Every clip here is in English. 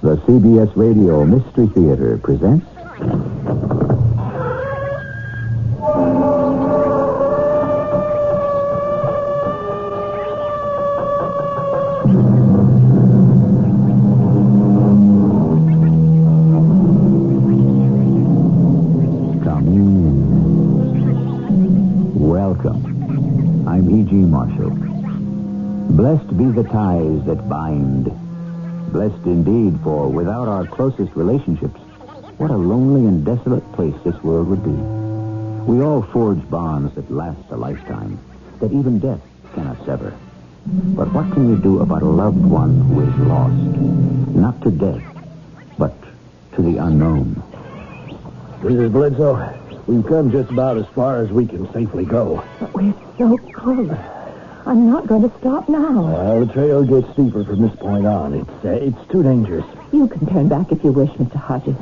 The CBS Radio Mystery Theater presents... Come in. Welcome. I'm E.G. Marshall. Blessed be the ties that bind. Blessed indeed, for without our closest relationships, what a lonely and desolate place this world would be. We all forge bonds that last a lifetime, that even death cannot sever. But what can you do about a loved one who is lost? Not to death, but to the unknown. Mrs. Bledsoe, we've come just about as far as we can safely go. But we're so close. I'm not going to stop now. The trail gets steeper from this point on. It's too dangerous. You can turn back if you wish, Mr. Hodges.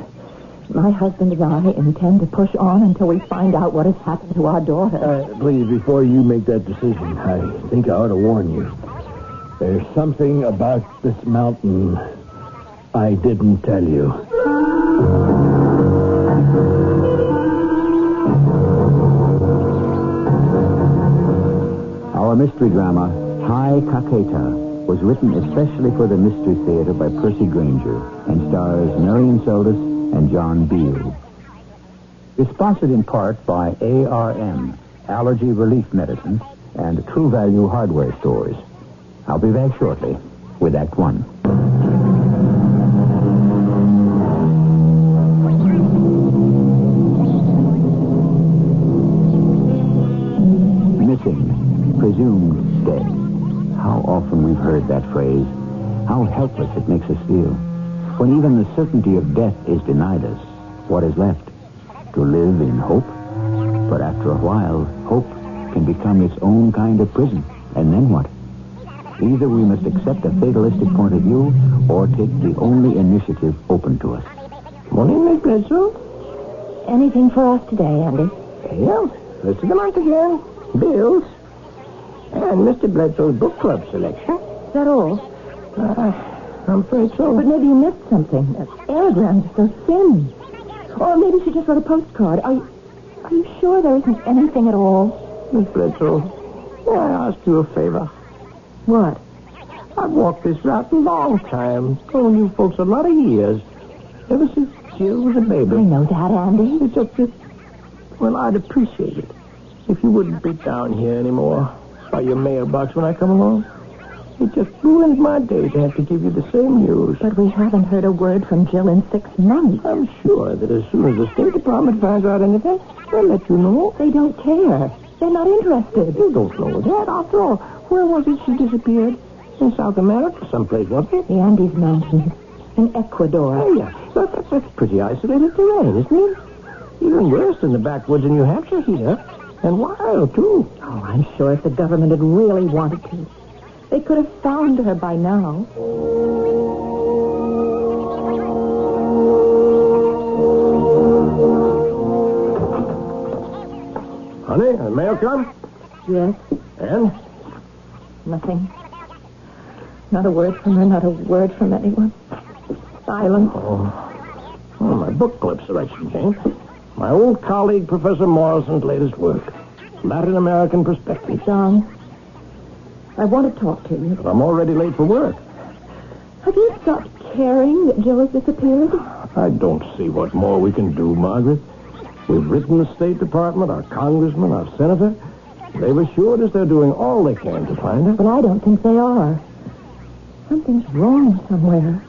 My husband and I intend to push on until we find out what has happened to our daughter. Please, before you make that decision, I think I ought to warn you. There's something about this mountain I didn't tell you. Our mystery drama, High Caqueta, was written especially for the Mystery Theater by Percy Granger and stars Marion Seldes and John Beale. It's sponsored in part by ARM, Allergy Relief Medicine, and True Value Hardware Stores. I'll be back shortly with Act One. Missing. Presumed dead. How often we've heard that phrase. How helpless it makes us feel. When even the certainty of death is denied us, what is left? To live in hope? But after a while, hope can become its own kind of prison. And then what? Either we must accept a fatalistic point of view or take the only initiative open to us. Morning, Miss Bledsoe. Anything for us today, Andy? Yeah, this is the month again. Bills. And Mr. Bledsoe's book club selection. Is that all? I'm afraid so. But maybe you missed something. Airgrams are so thin. Or maybe she just wrote a postcard. Are you sure there isn't anything at all? Miss Bledsoe, may I ask you a favor? What? I've walked this route a long time. Known you folks a lot of years. Ever since Jill was a baby. I know that, Andy. It's just that, well, I'd appreciate it if you wouldn't be down here anymore by your mailbox when I come along. It just ruins my day to have to give you the same news. But we haven't heard a word from Jill in 6 months. I'm sure that as soon as the State Department finds out anything, they'll let you know. They don't care. They're not interested. You don't know that. After all, where was it she disappeared? In South America someplace, wasn't it? The Andes Mountains. In Ecuador. Oh, yeah. That's pretty isolated terrain, isn't it? Even worse than the backwoods in New Hampshire here. And wild, too. Oh, I'm sure if the government had really wanted to, they could have found her by now. Honey, the mail come? Yes. And? Nothing. Not a word from her, not a word from anyone. Silence. Oh, my book club selection came. My old colleague, Professor Morrison's latest work. Latin American Perspective. John, I want to talk to you. But I'm already late for work. Have you stopped caring that Jill has disappeared? I don't see what more we can do, Margaret. We've written the State Department, our congressman, our senator. They've assured us they're doing all they can to find her. But I don't think they are. Something's wrong somewhere.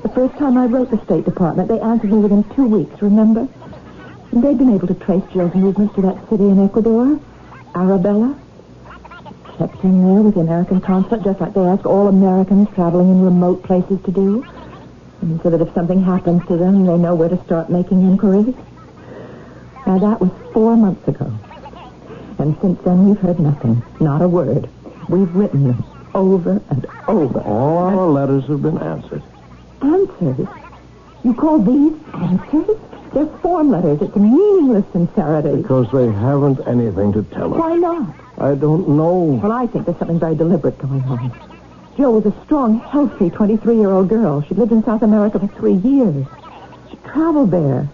The first time I wrote the State Department, they answered me within 2 weeks, remember? And they'd been able to trace Jill's movements to that city in Ecuador, Arabella. Checked in there with the American consulate, just like they ask all Americans traveling in remote places to do. And so that if something happens to them, they know where to start making inquiries. Now, that was 4 months ago. And since then, we've heard nothing. Not a word. We've written them over and over. All our letters have been answered. Answers? You call these answers? They're form letters. It's a meaningless sincerity. Because they haven't anything to tell us. Why not? I don't know. Well, I think there's something very deliberate going on. Jill was a strong, healthy 23-year-old girl. She'd lived in South America for 3 years. She traveled there.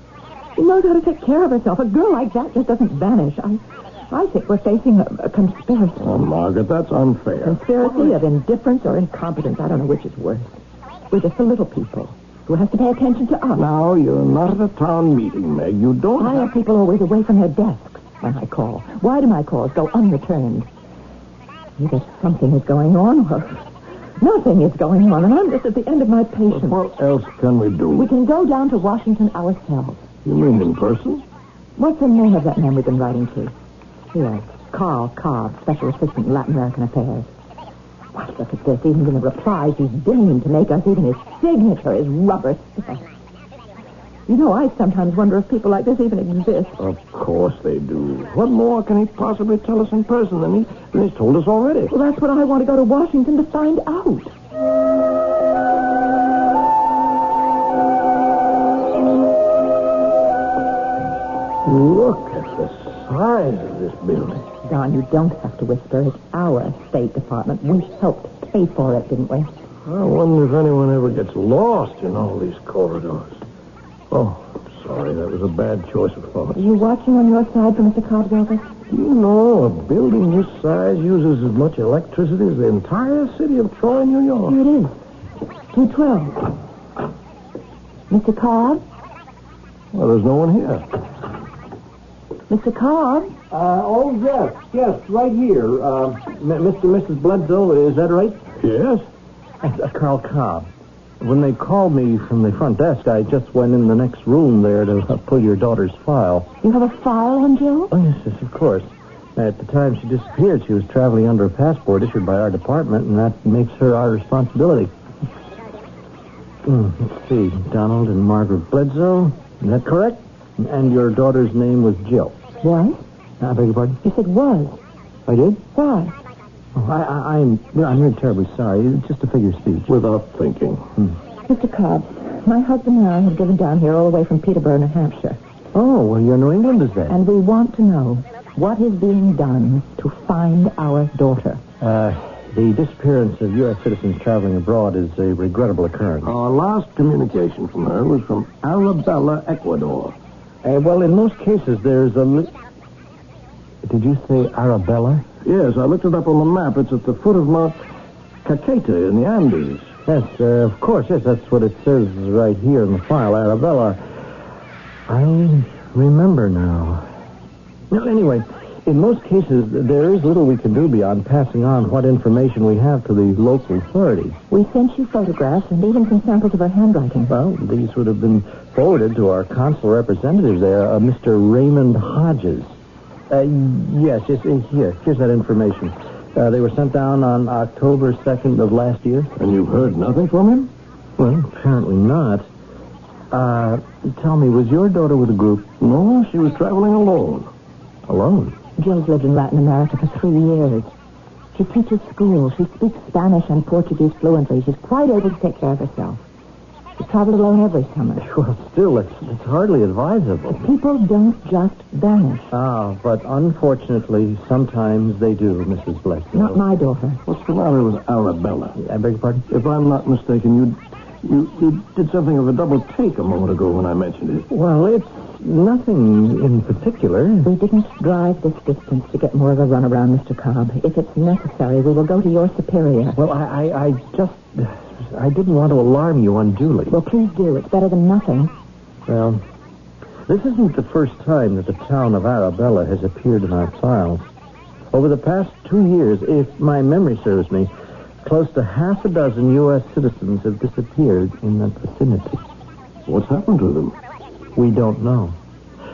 She knows how to take care of herself. A girl like that just doesn't vanish. I think we're facing a conspiracy. Oh, Margaret, that's unfair. Conspiracy of indifference or incompetence. I don't know which is worse. We're just the little people who have to pay attention to us. Now, you're not at a town meeting, Meg. You don't Why are people always away from their desks when I call? Why do my calls go unreturned? Either something is going on or nothing is going on, and I'm just at the end of my patience. What else can we do? We can go down to Washington ourselves. You mean in person? What's the name of that man we've been writing to? Yes, Carl Cobb, Special Assistant in Latin American Affairs. Why, look at this. Even in the replies he's deigned to make us, even his signature is rubber stuff. You know, I sometimes wonder if people like this even exist. Of course they do. What more can he possibly tell us in person than he's told us already? Well, that's what I want to go to Washington to find out. Look at the size of this building. Don, you don't have to whisper. It's our State Department. We helped pay for it, didn't we? I wonder if anyone ever gets lost in all these corridors. Oh, sorry, that was a bad choice of thought. Are you watching on your side for Mr. Cobb's office? You know, a building this size uses as much electricity as the entire city of Troy, New York. Here it is. 212. Mr. Cobb? Well, there's no one here. Mr. Cobb? Yes, right here. Mr. and Mrs. Bledsoe, is that right? Yes? Carl Cobb. When they called me from the front desk, I just went in the next room there to pull your daughter's file. You have a file on Jill? Oh, yes, of course. At the time she disappeared, she was traveling under a passport issued by our department, and that makes her our responsibility. Let's see. Donald and Margaret Bledsoe. Is that correct? And your daughter's name was Jill. What? I beg your pardon? You said was. I did? Why? Oh, I'm really terribly sorry. It's just a figure of speech. Without thinking. Mr. Cobb, my husband and I have driven down here all the way from Peterborough, New Hampshire. Oh, well, you're New England, is that? And we want to know what is being done to find our daughter. The disappearance of U.S. citizens traveling abroad is a regrettable occurrence. Our last communication from her was from Arabella, Ecuador. Well, in most cases, there's a... Did you say Arabella? Yes, I looked it up on the map. It's at the foot of Mount Caqueta in the Andes. Yes, of course, yes, that's what it says right here in the file, Arabella. I remember now. No, anyway, in most cases, there is little we can do beyond passing on what information we have to the local authorities. We sent you photographs and even some samples of her handwriting. Well, these would have been forwarded to our consular representative there, Mr. Raymond Hodges. Yes, here's that information. They were sent down on October 2nd of last year. And you've heard nothing from him? Well, apparently not. Tell me, was your daughter with a group? No, she was traveling alone. Alone? Jill's lived in Latin America for 3 years. She teaches school. She speaks Spanish and Portuguese fluently. She's quite able to take care of herself. She traveled alone every summer. Well, still, it's hardly advisable. People don't just vanish. Ah, but unfortunately, sometimes they do, Mrs. Bledsoe. Not my daughter. What's the matter with Arabella? I beg your pardon? If I'm not mistaken, you did something of a double take a moment ago when I mentioned it. Well, it's nothing in particular. We didn't drive this distance to get more of a runaround, Mr. Cobb. If it's necessary, we will go to your superior. Well, I didn't want to alarm you unduly. Well, please do. It's better than nothing. Well, this isn't the first time that the town of Arabella has appeared in our files. Over the past 2 years, if my memory serves me, close to half a dozen U.S. citizens have disappeared in that vicinity. What's happened to them? We don't know.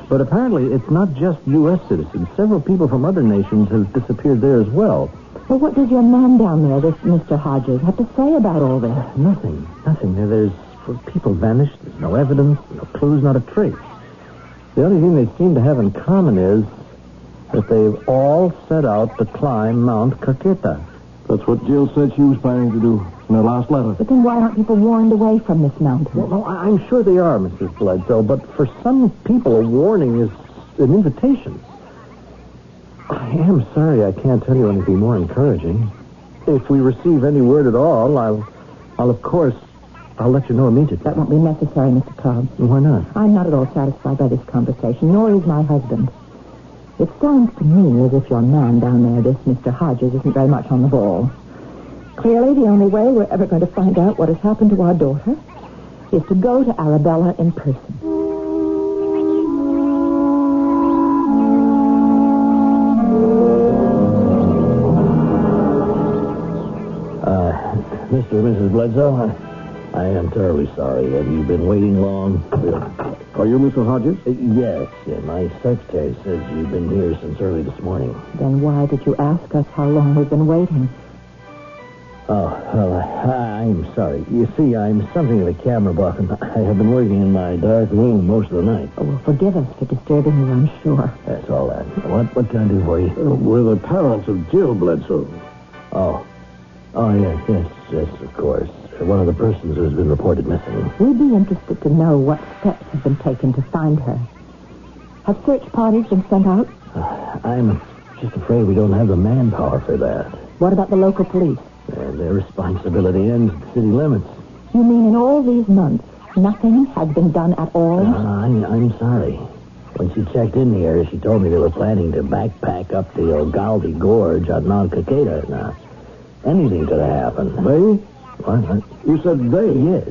But apparently it's not just U.S. citizens. Several people from other nations have disappeared there as well. Well, what does your man down there, this Mr. Hodges, have to say about all this? Nothing. There's people vanished. There's no evidence, no clues, not a trace. The only thing they seem to have in common is that they've all set out to climb Mount Caqueta. That's what Jill said she was planning to do in her last letter. But then why aren't people warned away from this mountain? Well, no, I'm sure they are, Mrs. Bledsoe, but for some people a warning is an invitation. I am sorry I can't tell you anything more encouraging. if we receive any word at all, I'll of course, I'll let you know immediately. That won't be necessary, Mr. Cobb. Why not? I'm not at all satisfied by this conversation, nor is my husband. It sounds to me as if your man down there, this Mr. Hodges, isn't very much on the ball. Clearly, the only way we're ever going to find out what has happened to our daughter is to go to Arabella in person. Mr. and Mrs. Bledsoe, I am terribly sorry. Have you been waiting long? Are you Mr. Hodges? Yes. My secretary says you've been here since early this morning. Then why did you ask us how long we've been waiting? Oh, well, I'm sorry. You see, I'm something of a camera buff, and I have been working in my dark room most of the night. Oh, well, forgive us for disturbing you, I'm sure. That's all that. What can I do for you? We're the parents of Jill Bledsoe. Oh, yes, of course. One of the persons who has been reported missing. We'd be interested to know what steps have been taken to find her. Have search parties been sent out? I'm just afraid we don't have the manpower for that. What about the local police? Their responsibility ends at the city limits. You mean in all these months, nothing has been done at all? I'm sorry. When she checked in here, she told me they were planning to backpack up the Ugalde Gorge on Mount Caqueta. Now, anything could have happened. They? What? You said they? Yes.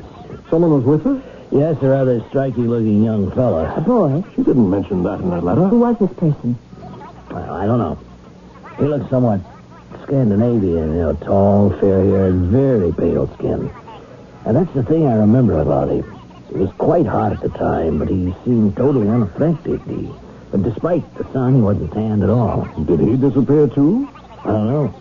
Someone was with her? Yes, a rather striking-looking young fella. A boy? She didn't mention that in her letter. Who was this person? Well, I don't know. He looked somewhat Scandinavian, tall, fair-haired, very pale skin. And that's the thing I remember about him. It was quite hot at the time, but he seemed totally unaffected. But despite the sun, he wasn't tanned at all. Did he disappear, too? I don't know.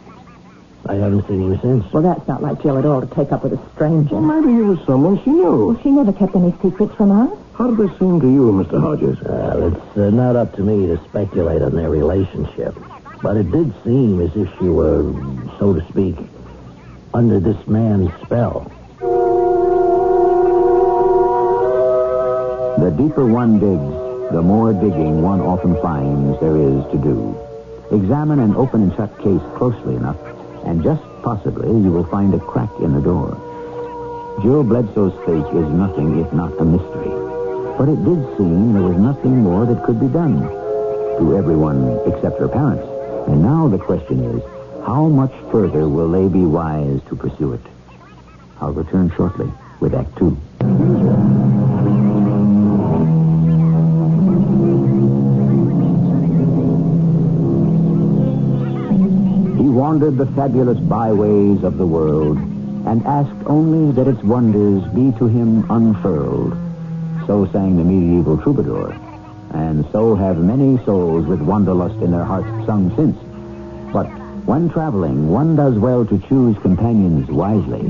I haven't seen him since. Well, that's not like Jill at all to take up with a stranger. Well, maybe he was someone she knew. Well, she never kept any secrets from us. How did this seem to you, Mr. Hodges? It's not up to me to speculate on their relationship. But it did seem as if she were, so to speak, under this man's spell. The deeper one digs, the more digging one often finds there is to do. Examine an open and shut case closely enough, and just possibly you will find a crack in the door. Jill Bledsoe's fate is nothing if not a mystery. But it did seem there was nothing more that could be done to everyone except her parents. And now the question is, how much further will they be wise to pursue it? I'll return shortly with Act 2. He wandered the fabulous byways of the world and asked only that its wonders be to him unfurled. So sang the medieval troubadour. And so have many souls with wanderlust in their hearts sung since. But when traveling, one does well to choose companions wisely.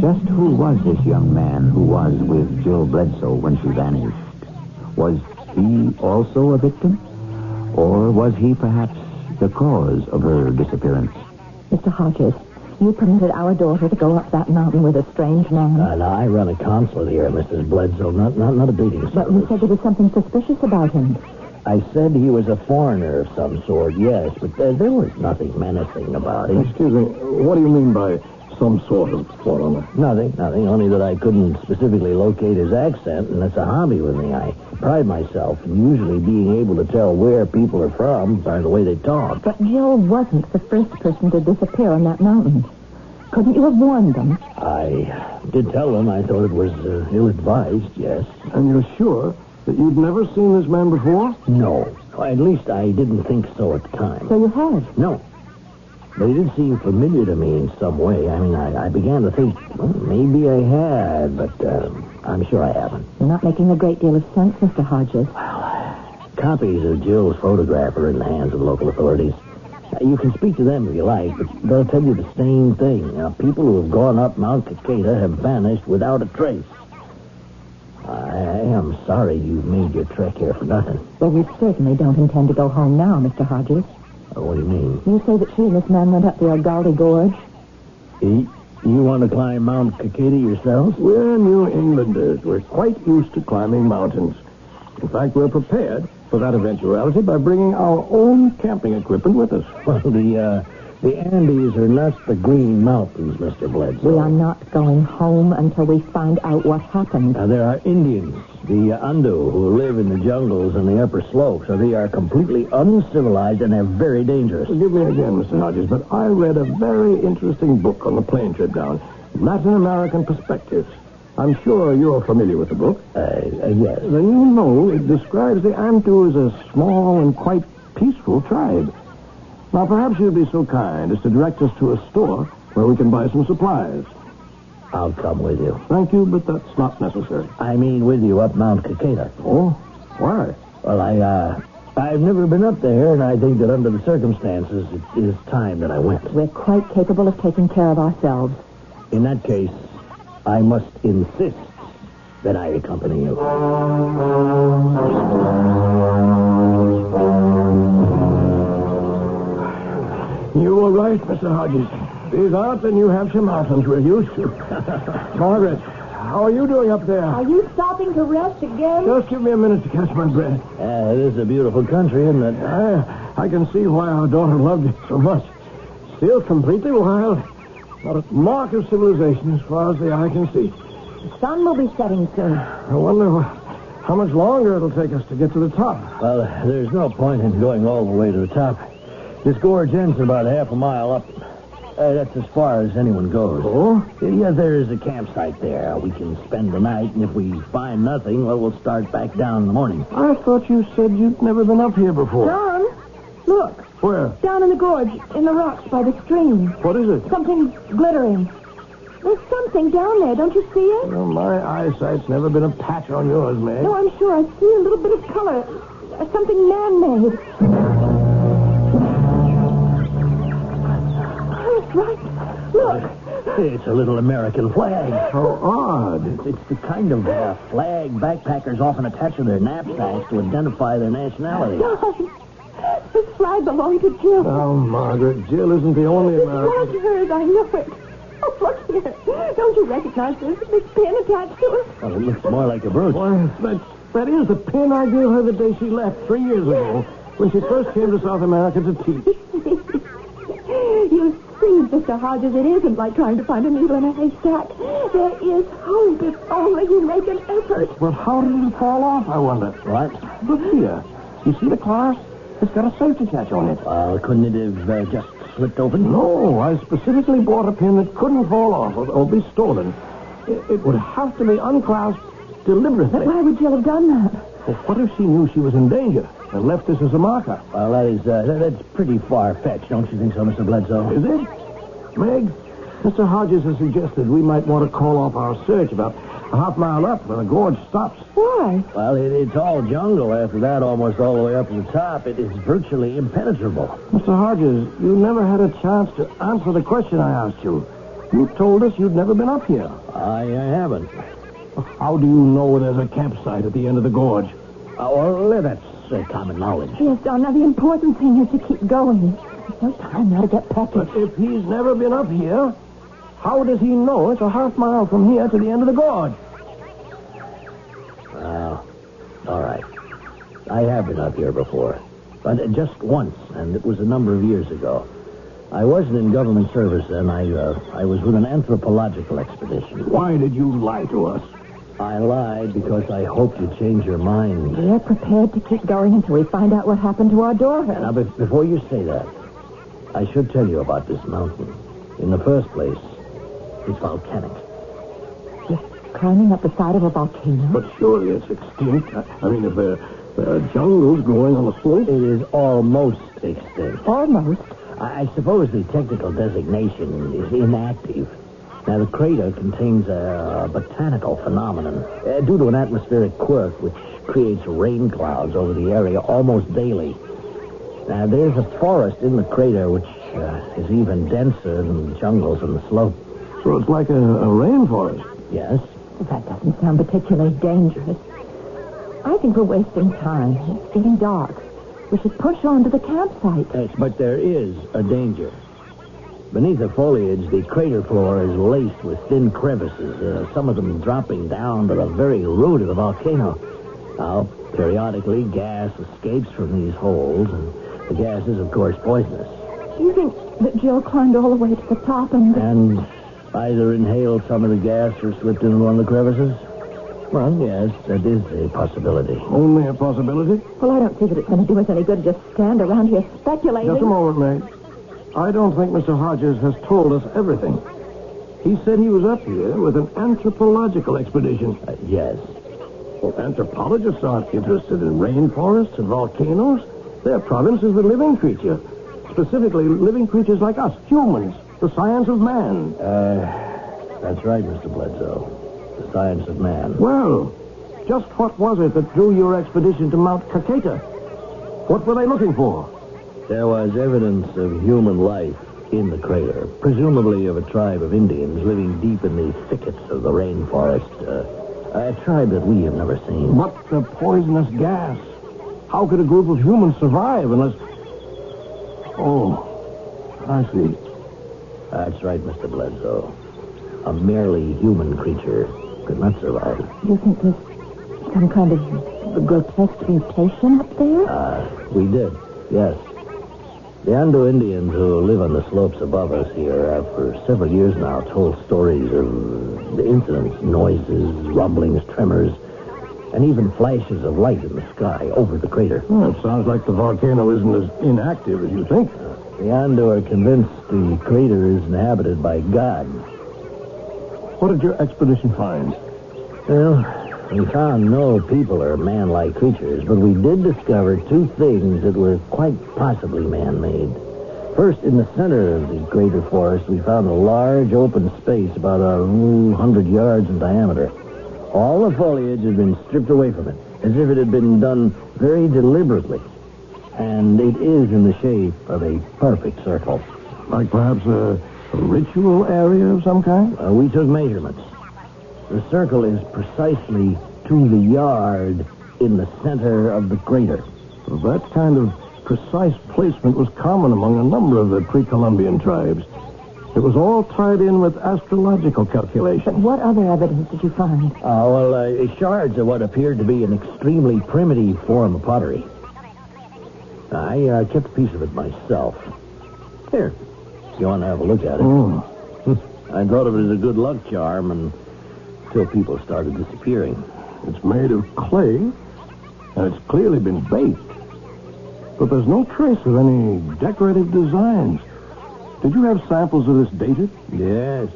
Just who was this young man who was with Jill Bledsoe when she vanished? Was he also a victim? Or was he perhaps the cause of her disappearance? Mr. Hodges, you permitted our daughter to go up that mountain with a strange man. Now, I run a consulate here, Mrs. Bledsoe, not a beating service. But you said there was something suspicious about him. I said he was a foreigner of some sort, yes, but there was nothing menacing about him. Excuse me, what do you mean by some sort of foreigner? Nothing, only that I couldn't specifically locate his accent, and that's a hobby with me. I pride myself in usually being able to tell where people are from by the way they talk. But Jill wasn't the first person to disappear on that mountain. Couldn't you have warned them? I did tell them I thought it was ill-advised, yes. And you're sure that you'd never seen this man before? No. At least I didn't think so at the time. So you have? No. But he did seem familiar to me in some way. I mean, I began to think, well, maybe I had, but I'm sure I haven't. You're not making a great deal of sense, Mr. Hodges. Copies of Jill's photograph are in the hands of local authorities. You can speak to them if you like, but they'll tell you the same thing. People who have gone up Mount Caqueta have vanished without a trace. I am sorry you've made your trek here for nothing. Well, we certainly don't intend to go home now, Mr. Hodges. What do you mean? You say that she and this man went up the Ugalde Gorge? You want to climb Mount Caqueta yourselves? We're New Englanders. We're quite used to climbing mountains. In fact, we're prepared for that eventuality by bringing our own camping equipment with us. Well, the Andes are not the Green Mountains, Mr. Bledsoe. We are not going home until we find out what happened. Now, there are Indians, the Andu, who live in the jungles and the upper slopes, so they are completely uncivilized and they're very dangerous. Forgive me again, Mr. Hodges, but I read a very interesting book on the plane trip down, Latin American Perspectives. I'm sure you're familiar with the book. Yes. Then you know it describes the Antu as a small and quite peaceful tribe. Now, perhaps you'd be so kind as to direct us to a store where we can buy some supplies. I'll come with you. Thank you, but that's not necessary. I mean with you up Mount Caqueta. Oh? Why? Well, I've never been up there, and I think that under the circumstances, it is time that I went. We're quite capable of taking care of ourselves. In that case, I must insist that I accompany you. You were right, Mr. Hodges. These aren't the New Hampshire mountains we're used to. Margaret, how are you doing up there? Are you stopping to rest again? Just give me a minute to catch my breath. It is a beautiful country, isn't it? I can see why our daughter loved it so much. Still completely wild. Not a mark of civilization as far as the eye can see. The sun will be setting soon. I wonder how much longer it'll take us to get to the top. Well, there's no point in going all the way to the top. This gorge ends about half a mile up. That's as far as anyone goes. Oh? Yeah, there is a campsite there. We can spend the night, and if we find nothing, well, we'll start back down in the morning. I thought you said you'd never been up here before. John, look. Where? Down in the gorge, in the rocks by the stream. What is it? Something glittering. There's something down there. Don't you see it? Well, my eyesight's never been a patch on yours, Meg. No, I'm sure. I see a little bit of color. Something man-made. That's right. Look. It's a little American flag. How odd. It's the kind of flag backpackers often attach to their knapsacks to identify their nationality. John, this flag belonged to Jill. Oh, Margaret, Jill isn't the only It American. was hers. I know it. Oh, look here. Don't you recognize this pin attached to it? Well, it looks more like a brooch. Why, that is the pin I gave her the day she left 3 years ago when she first came to South America to teach. You see, Mr. Hodges, it isn't like trying to find a needle in a haystack. There is hope if only you make an effort. Well, how did it fall off, I wonder? What? Look here. You see the clasp? It's got a safety catch on it. Couldn't it have just slipped open? No, I specifically bought a pin that couldn't fall off or be stolen. It would have to be unclasped deliberately. But why would Jill have done that? Well, what if she knew she was in danger and left this as a marker? Well, that's pretty far-fetched, don't you think so, Mr. Bledsoe? Is it? Meg, Mr. Hodges has suggested we might want to call off our search about a half mile up where the gorge stops. Why? Well, it's all jungle after that, almost all the way up to the top. It is virtually impenetrable. Mr. Hodges, you never had a chance to answer the question I asked you. You told us you'd never been up here. I haven't. How do you know there's a campsite at the end of the gorge? Well, that's common knowledge. Yes, John, now the important thing is to keep going. There's no time now to get peckish. But if he's never been up here, how does he know it's a half mile from here to the end of the gorge? Well, all right. I have been up here before. But just once, and it was a number of years ago. I wasn't in government service then. I was with an anthropological expedition. Why did you lie to us? I lied because I hoped you'd change your mind. We're prepared to keep going until we find out what happened to our daughter. Now, before you say that, I should tell you about this mountain. In the first place, it's volcanic. You're climbing up the side of a volcano? But surely it's extinct. I mean, if there are jungles growing on the slope. It is almost extinct. Almost. I suppose the technical designation is inactive. Now, the crater contains a botanical phenomenon due to an atmospheric quirk which creates rain clouds over the area almost daily. Now, there's a forest in the crater which is even denser than the jungles on the slope. So it's like a rainforest. Yes? That doesn't sound particularly dangerous. I think we're wasting time. It's getting dark. We should push on to the campsite. Yes, but there is a danger. Beneath the foliage, the crater floor is laced with thin crevices, some of them dropping down to the very root of the volcano. Now, periodically, gas escapes from these holes, and the gas is, of course, poisonous. Do you think that Jill climbed all the way to the top and Either inhaled some of the gas or slipped into one of the crevices? Well, yes, that is a possibility. Only a possibility? Well, I don't see that it's going to do us any good to just stand around here speculating. Just a moment, mate. I don't think Mr. Hodges has told us everything. He said he was up here with an anthropological expedition. Yes. Well, anthropologists aren't interested in rainforests and volcanoes. Their province is the living creature. Specifically, living creatures like us, humans. The science of man. That's right, Mr. Bledsoe. The science of man. Well, just what was it that drew your expedition to Mount Caqueta? What were they looking for? There was evidence of human life in the crater, presumably of a tribe of Indians living deep in the thickets of the rainforest. A tribe that we have never seen. But the poisonous gas. How could a group of humans survive unless... Oh, I see. That's right, Mr. Bledsoe. A merely human creature could not survive. Do you think there's some kind of grotesque mutation up there? We did, yes. The Ando Indians who live on the slopes above us here have for several years now told stories of the incidents, noises, rumblings, tremors, and even flashes of light in the sky over the crater. Well, it sounds like the volcano isn't as inactive as you think. The Ando are convinced the crater is inhabited by God. What did your expedition find? Well, we found no people or man-like creatures, but we did discover two things that were quite possibly man-made. First, in the center of the crater forest, we found a large open space about 100 yards in diameter. All the foliage had been stripped away from it, as if it had been done very deliberately. And it is in the shape of a perfect circle. Like perhaps a ritual area of some kind? We took measurements. The circle is precisely to the yard in the center of the crater. Well, that kind of precise placement was common among a number of the pre-Columbian tribes. It was all tied in with astrological calculations. But what other evidence did you find? Shards of what appeared to be an extremely primitive form of pottery. I kept a piece of it myself. Here, if you want to have a look at it. Oh. I thought of it as a good luck charm until people started disappearing. It's made of clay, and it's clearly been baked. But there's no trace of any decorative designs. Did you have samples of this dated? Yes.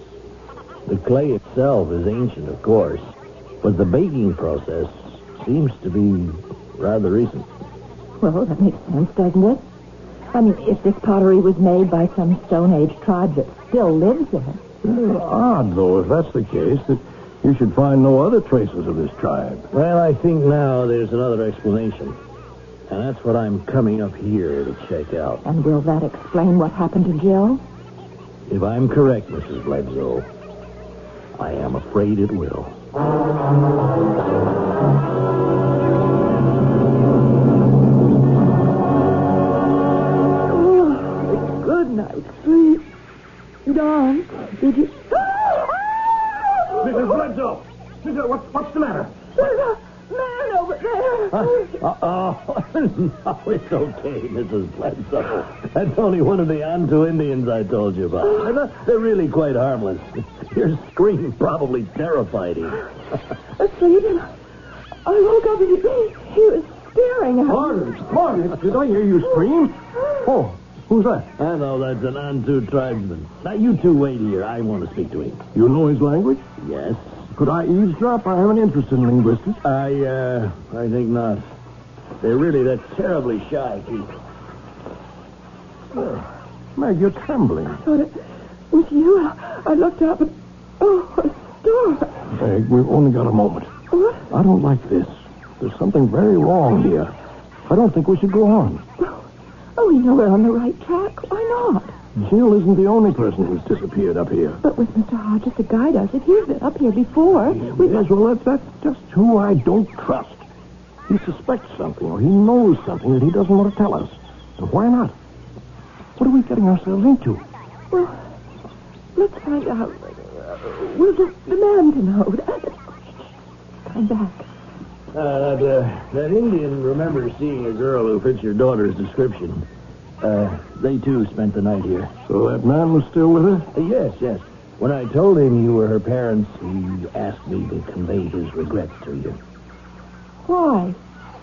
The clay itself is ancient, of course, but the baking process seems to be rather recent. Well, that makes sense, doesn't it? I mean, if this pottery was made by some Stone Age tribe that still lives there. Odd, though, if that's the case, that you should find no other traces of this tribe. Well, I think now there's another explanation. And that's what I'm coming up here to check out. And will that explain what happened to Jill? If I'm correct, Mrs. Bledsoe, I am afraid it will. Oh, good night's sleep. Don, did you... Mrs. Bledsoe! What's the matter? There's a man over there. No, it's okay, Mrs. Bledsoe. That's only one of the Antu Indians I told you about. They're really quite harmless. Your scream probably terrified him. Asleep, and I woke up and he was staring at me. Margaret, did I hear you scream? Oh, who's that? I know, that's an Antu tribesman. Now, you two wait here. I want to speak to him. You know his language? Yes. Could I eavesdrop? I have an interest in linguistics. I think not. They're really that terribly shy, Keith. Meg, you're trembling. I thought it was you. I looked up and... Oh, a star. Meg, we've only got a moment. What? I don't like this. There's something very wrong here. I don't think we should go on. Oh, we know we're on the right track. Why not? Jill isn't the only person who's disappeared up here. But with Mr. Hodges to guide us, if he's been up here before, Yes, well, that's just who I don't trust. He suspects something, or he knows something that he doesn't want to tell us. And why not? What are we getting ourselves into? Well, let's find out. We'll get the man to know. Come back. That Indian remembers seeing a girl who fits your daughter's description. They, too, spent the night here. So that man was still with her? Yes. When I told him you were her parents, he asked me to convey his regrets to you. Why?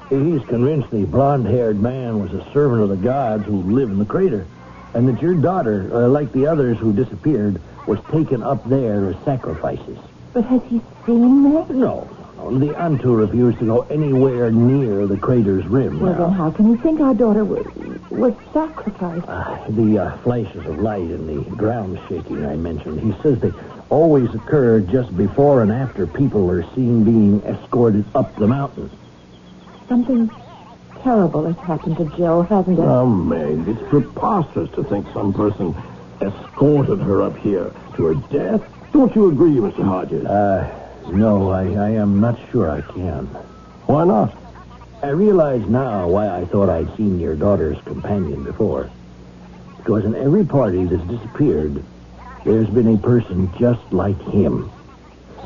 He's convinced the blonde-haired man was a servant of the gods who live in the crater, and that your daughter, like the others who disappeared, was taken up there as sacrifices. But has he seen this? No. The Antu refused to go anywhere near the crater's rim. Well, then how can you think our daughter was sacrificed? The flashes of light and the ground shaking I mentioned, he says they always occur just before and after people are seen being escorted up the mountain. Something terrible has happened to Jill, hasn't it? Oh, Meg, it's preposterous to think some person escorted her up here to her death. Don't you agree, Mr. Hodges? No, I am not sure I can. Why not? I realize now why I thought I'd seen your daughter's companion before. Because in every party that's disappeared, there's been a person just like him.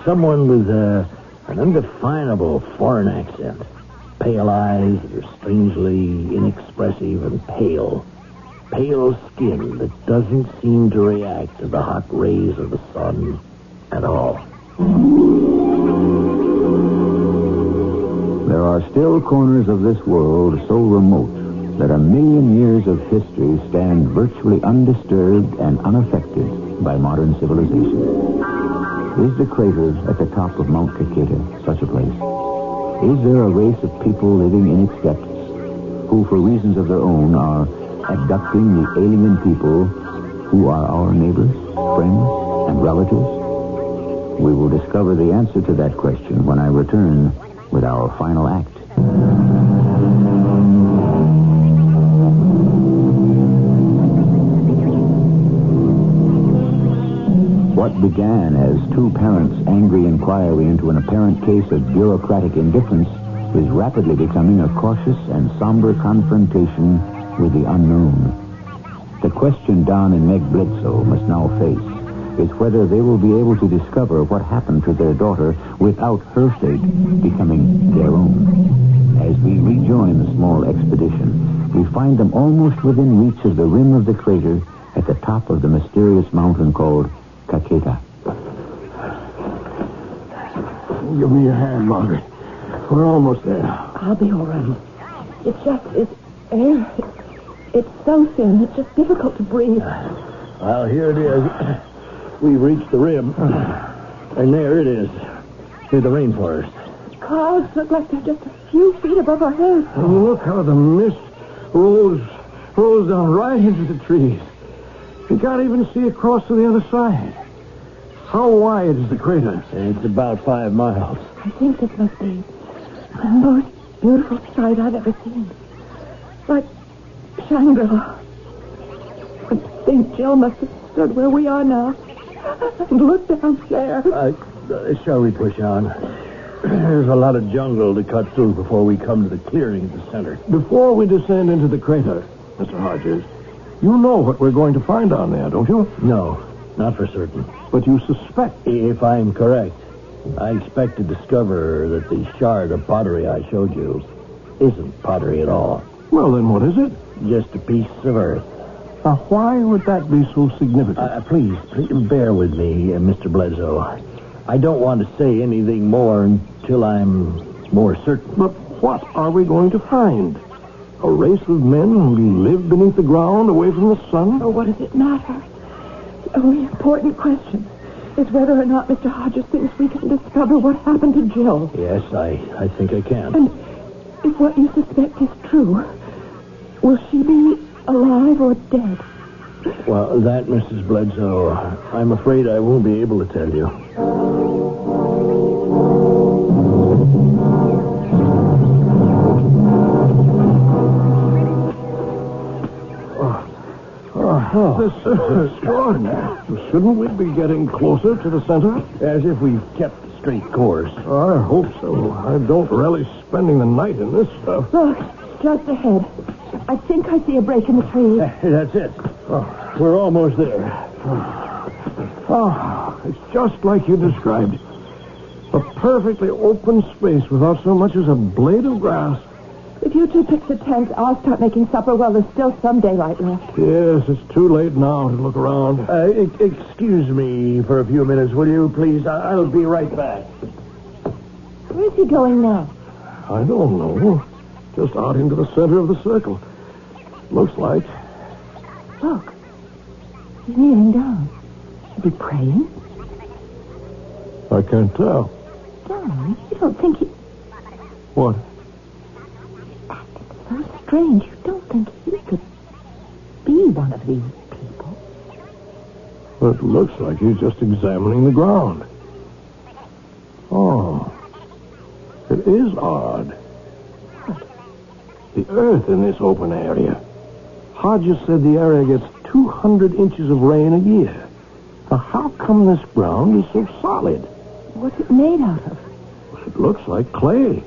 Someone with an undefinable foreign accent. Pale eyes that are strangely inexpressive and pale. Pale skin that doesn't seem to react to the hot rays of the sun at all. There are still corners of this world so remote that a million years of history stand virtually undisturbed and unaffected by modern civilization. Is the crater at the top of Mount Caqueta such a place? Is there a race of people living in its depths who, for reasons of their own, are abducting the alien people who are our neighbors, friends, and relatives? We will discover the answer to that question when I return with our final act. What began as two parents' angry inquiry into an apparent case of bureaucratic indifference is rapidly becoming a cautious and somber confrontation with the unknown. The question Don and Meg Bledsoe must now face is whether they will be able to discover what happened to their daughter without her fate becoming their own. As we rejoin the small expedition, we find them almost within reach of the rim of the crater at the top of the mysterious mountain called Caqueta. Give me your hand, Margaret. We're almost there. I'll be all right. It's air. It's so thin, it's just difficult to breathe. Well, here it is. We've reached the rim. And there it is. Near the rainforest. Clouds look like they're just a few feet above our heads. Oh, look how the mist rolls down right into the trees. You can't even see across to the other side. How wide is the crater? It's about 5 miles. I think this must be the most beautiful sight I've ever seen. Like Shangri-La. I think Jill must have stood where we are now and looked down there. Shall we push on? There's a lot of jungle to cut through before we come to the clearing at the center. Before we descend into the crater, Mr. Hodges, you know what we're going to find down there, don't you? No, not for certain. But you suspect. If I'm correct, I expect to discover that the shard of pottery I showed you isn't pottery at all. Well, then what is it? Just a piece of earth. Now, why would that be so significant? Please bear with me, Mr. Bledsoe. I don't want to say anything more until I'm more certain. But what are we going to find? A race of men who live beneath the ground, away from the sun? Oh, what does it matter? The only important question is whether or not Mr. Hodges thinks we can discover what happened to Jill. Yes, I think I can. And if what you suspect is true, will she be alive or dead? Well, that, Mrs. Bledsoe, I'm afraid I won't be able to tell you. This is extraordinary. Shouldn't we be getting closer to the center? As if we've kept a straight course. I hope so. I don't relish spending the night in this stuff. Look, just ahead. I think I see a break in the trees. That's it. We're almost there. Oh, it's just like you described. A perfectly open space without so much as a blade of grass. If you two pitch the tent, I'll start making supper while there's still some daylight left. Yes, it's too late now to look around. Excuse me for a few minutes, will you, please? I'll be right back. Where's he going now? I don't know. Just out into the center of the circle. Looks like. Look. He's kneeling down. Is he praying? I can't tell. Don, you don't think he... What? So strange. You don't think he could be one of these people? Well, it looks like he's just examining the ground. Oh. It is odd. What? The earth in this open area. Hodges said the area gets 200 inches of rain a year. Now, how come this ground is so solid? What's it made out of? Well, it looks like clay,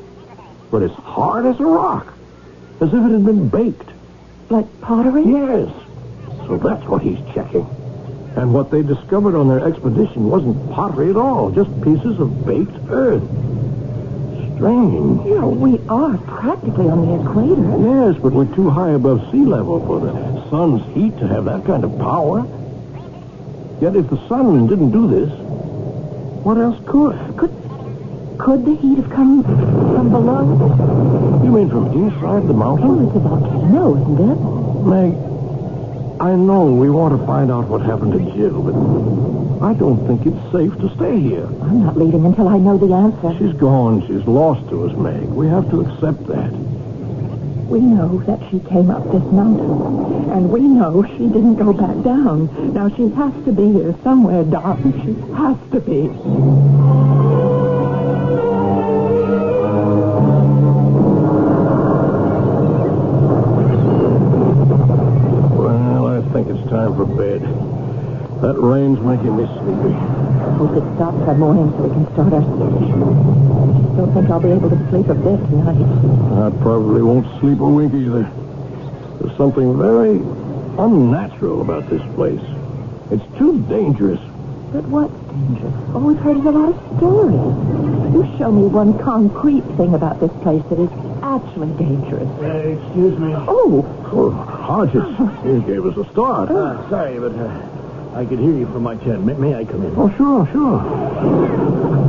but it's hard as a rock, as if it had been baked. Like pottery? Yes. So that's what he's checking. And what they discovered on their expedition wasn't pottery at all, just pieces of baked earth. Strange. You know, we are practically on the equator. Yes, but we're too high above sea level for the sun's heat to have that kind of power. Yet if the sun didn't do this, what else could? Could the heat have come from below? You mean from inside the Oh, mountain? it's a volcano, isn't it? Meg, I know we want to find out what happened to Jill, but I don't think it's safe to stay here. I'm not leaving until I know the answer. She's gone. She's lost to us, Meg. We have to accept that. We know that she came up this mountain, and we know she didn't go back down. Now, she has to be here somewhere, Doc. She has to be. Well, I think it's time for bed. That rain's making me sleepy. I hope it stops by morning so we can start our expedition. I just don't think I'll be able to sleep a bit tonight. I probably won't sleep a wink either. There's something very unnatural about this place. It's too dangerous. But what's dangerous? All we've heard is a lot of stories. You show me one concrete thing about this place that is actually dangerous. Excuse me. Oh, Hodges, he gave us a start. Sorry, but I could hear you from my tent. May I come in? Oh, sure.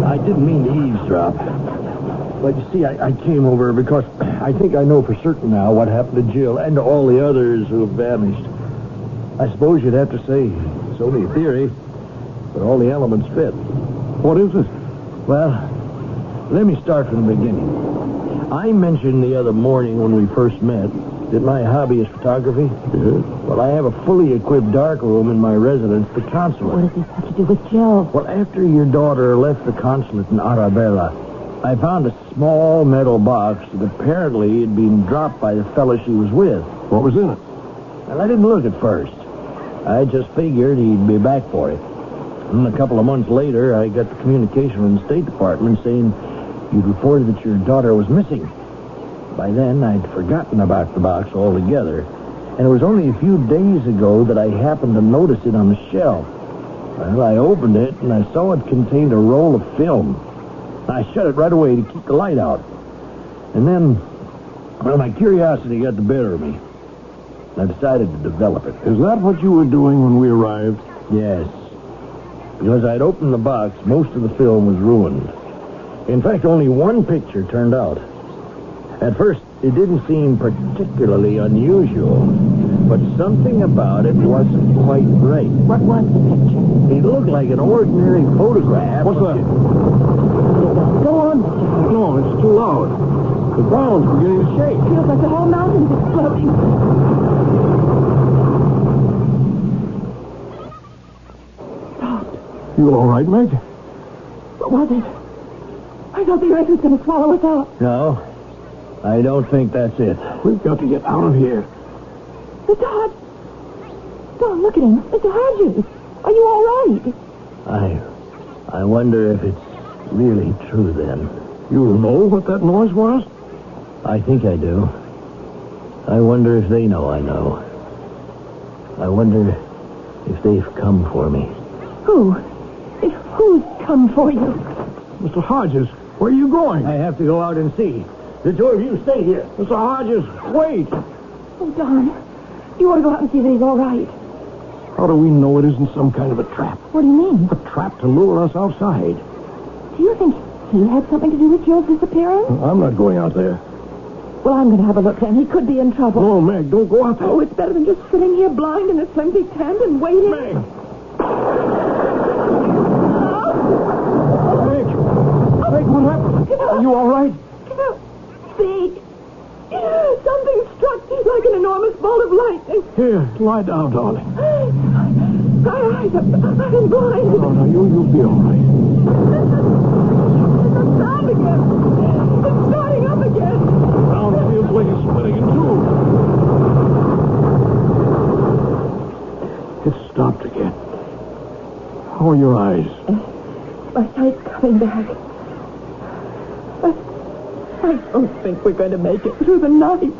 I didn't mean to eavesdrop. But you see, I came over because I think I know for certain now what happened to Jill and to all the others who have vanished. I suppose you'd have to say it's only a theory, but all the elements fit. What is it? Well, let me start from the beginning. I mentioned the other morning when we first met that my hobby is photography. Yes. Well, I have a fully equipped darkroom in my residence, the consulate. what does this have to do with Jill? Well, after your daughter left the consulate in Arabella, I found a small metal box that apparently had been dropped by the fellow she was with. What was in it? And I didn't look at first. I just figured he'd be back for it. And a couple of months later, I got the communication from the State Department saying you'd reported that your daughter was missing. By then, I'd forgotten about the box altogether. And it was only a few days ago that I happened to notice it on the shelf. Well, I opened it, and I saw it contained a roll of film. I shut it right away to keep the light out. And then, well, my curiosity got the better of me. I decided to develop it. Is that what you were doing when we arrived? Yes. Because I'd opened the box, most of the film was ruined. In fact, only one picture turned out. At first, it didn't seem particularly unusual, but something about it wasn't quite right. What was the picture? It looked like an ordinary photograph. What's that? Go on, Mr. Hardy. No, it's too loud. The ground's beginning to shake. Feels like the whole mountain's exploding. You all right, Meg? What was it? I thought the earth was going to swallow us up. No, I don't think that's it. We've got to get out of here. Mr. Hodges. Don, look at him. Mr. Hodges. Are you all right? I wonder if it's really true then. You know what that noise was? I think I do. I wonder if they know I know. I wonder if they've come for me. Who's come for you? Mr. Hodges, where are you going? I have to go out and see. The two of you stay here. Mr. Hodges, wait. Oh, Don, you ought to go out and see that he's all right. How do we know it isn't some kind of a trap? What do you mean? A trap to lure us outside. Do you think he had something to do with Jill's disappearance? I'm not going out there. Well, I'm going to have a look then. He could be in trouble. No, Meg, don't go out there. Oh, it's better than just sitting here blind in a flimsy tent and waiting. Meg! Meg! Meg, what happened? Are you all right? See? Something struck like an enormous bolt of lightning. Here, lie down, darling. My eyes are blind. No, you'll be all right. It's sound again. It's starting up again. Sound feels like it's splitting in two. It's stopped again. How are your eyes? My sight's coming back. I don't think we're going to make it through the night.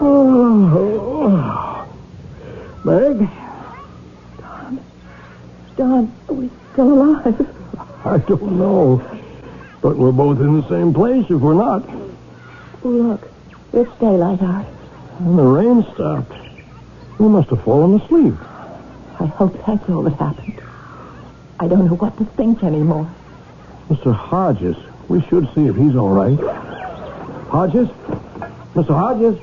Oh. Meg? Don, are we still alive? I don't know. But we're both in the same place if we're not. Oh, look, it's daylight out. And the rain stopped. We must have fallen asleep. I hope that's all that happened. I don't know what to think anymore. Mr. Hodges, we should see if he's all right. Hodges? Mr. Hodges?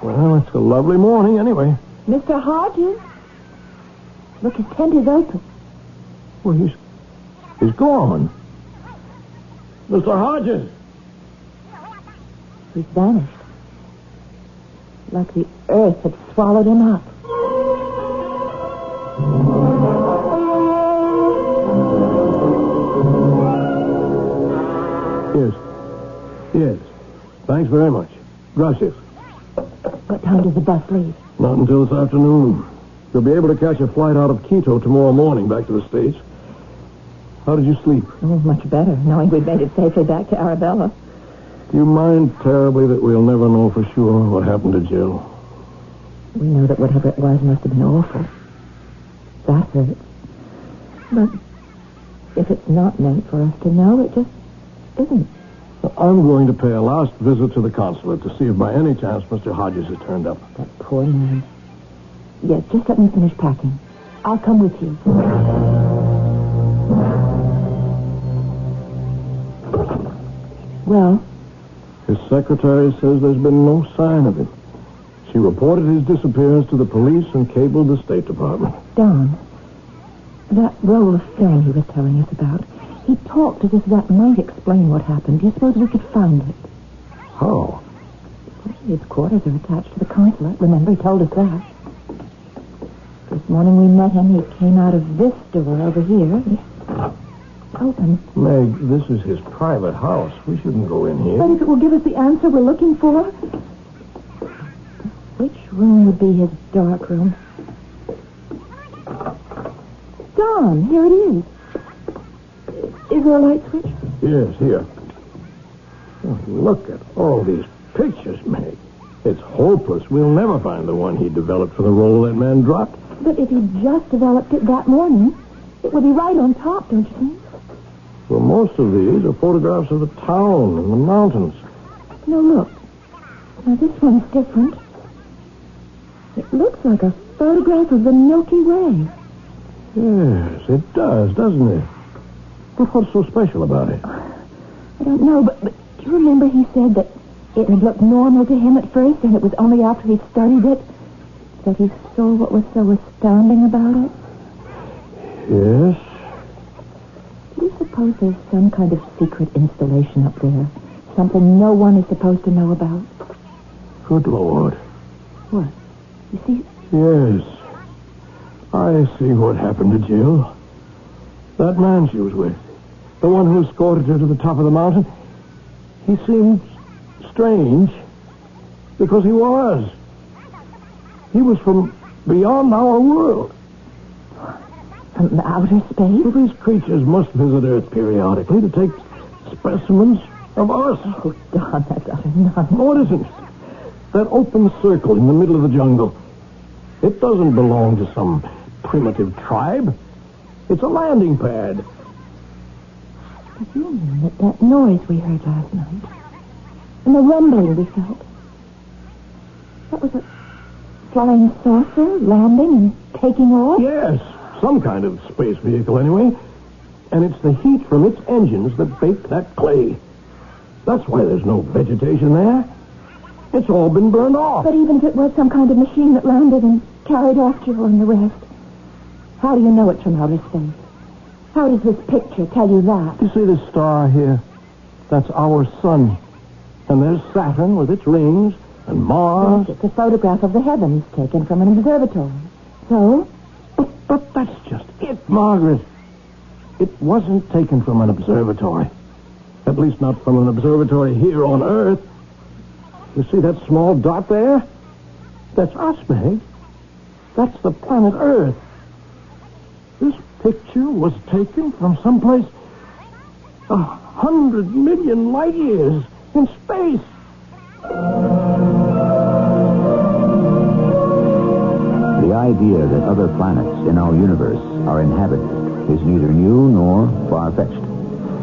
Well, it's a lovely morning anyway. Mr. Hodges? Look, his tent is open. Well, he's gone. Mr. Hodges! He's vanished. Like the earth had swallowed him up. Yes. Thanks very much. Gracias. What time does the bus leave? Not until this afternoon. You'll be able to catch a flight out of Quito tomorrow morning back to the States. How did you sleep? Oh, much better, knowing we'd made it safely back to Arabella. Do you mind terribly that we'll never know for sure what happened to Jill? We know that whatever it was must have been awful. That hurts. But if it's not meant for us to know, it just isn't. I'm going to pay a last visit to the consulate to see if by any chance Mr. Hodges has turned up. That poor man. Yes, just let me finish packing. I'll come with you. Well? His secretary says there's been no sign of him. She reported his disappearance to the police and cabled the State Department. Don, that roll of film he was telling us about, he talked as if that might explain what happened. Do you suppose we could find it? How? His quarters are attached to the consulate. Remember, he told us that. This morning we met him. He came out of this door over here. Open. Meg, this is his private house. We shouldn't go in here. But if it will give us the answer we're looking for... Which room would be his dark room? Don, here it is. Is there a light switch? Yes, here. Oh, look at all these pictures, Meg. It's hopeless. We'll never find the one he developed for the role that man dropped. But if he just developed it that morning, it would be right on top, don't you think? Well, most of these are photographs of the town and the mountains. No, look. Now, this one's different. It looks like a photograph of the Milky Way. Yes, it does, doesn't it? But what's so special about it? I don't know, but do you remember he said that it had looked normal to him at first, and it was only after he'd studied it that he saw what was so astounding about it? Yes. Do you suppose there's some kind of secret installation up there? Something no one is supposed to know about? Good Lord. What? You see? Yes. I see what happened to Jill. That man she was with, the one who escorted her to the top of the mountain, he seemed strange because he was. He was from beyond our world. From outer space? Well, these creatures must visit Earth periodically to take specimens of us. Oh, Don, that's utter nonsense. No, it isn't. That open circle in the middle of the jungle. It doesn't belong to some primitive tribe. It's a landing pad. Did you mean that noise we heard last night? And the rumbling we felt? That was a flying saucer landing and taking off? Yes, some kind of space vehicle anyway. And it's the heat from its engines that baked that clay. That's why there's no vegetation there. It's all been burned off. But even if it was some kind of machine that landed and carried off Jill and the rest, how do you know it's from outer space? How does this picture tell you that? You see this star here? That's our sun. And there's Saturn with its rings, and Mars. Yes, it's a photograph of the heavens taken from an observatory. So? But that's just it, Margaret. It wasn't taken from an observatory. At least not from an observatory here on Earth. You see that small dot there? That's us, Meg. That's the planet Earth. This picture was taken from someplace 100 million light years in space. The idea that other planets in our universe are inhabited is neither new nor far-fetched,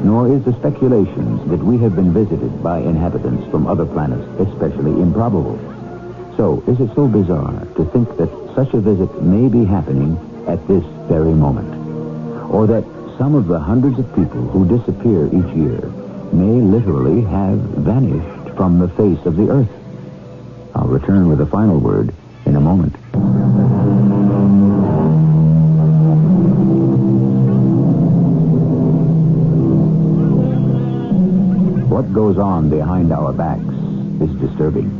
nor is the speculations that we have been visited by inhabitants from other planets especially improbable. So, is it so bizarre to think that such a visit may be happening at this very moment? Or that some of the hundreds of people who disappear each year may literally have vanished from the face of the Earth? I'll return with a final word in a moment. What goes on behind our backs is disturbing.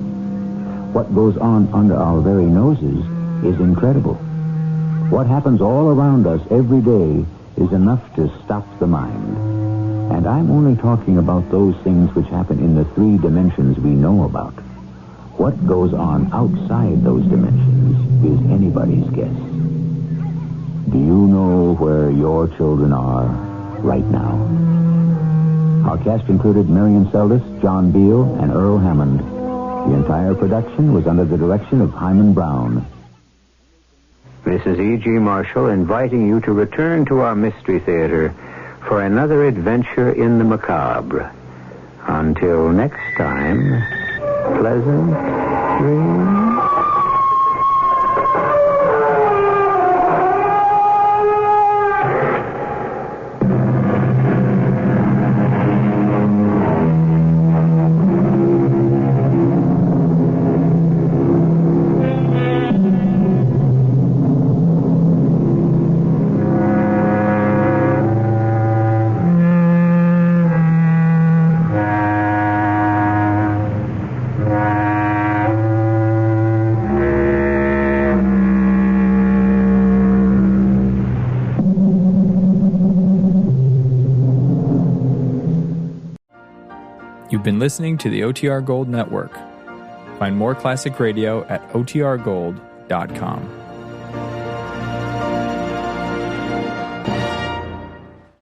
What goes on under our very noses is incredible. What happens all around us every day is enough to stop the mind. And I'm only talking about those things which happen in the 3 dimensions we know about. What goes on outside those dimensions is anybody's guess. Do you know where your children are right now? Our cast included Marion Seldes, John Beale, and Earl Hammond. The entire production was under the direction of Hyman Brown. This is E.G. Marshall inviting you to return to our Mystery Theater for another adventure in the macabre. Until next time, pleasant dreams. You've been listening to the OTR Gold Network. Find more classic radio at otrgold.com.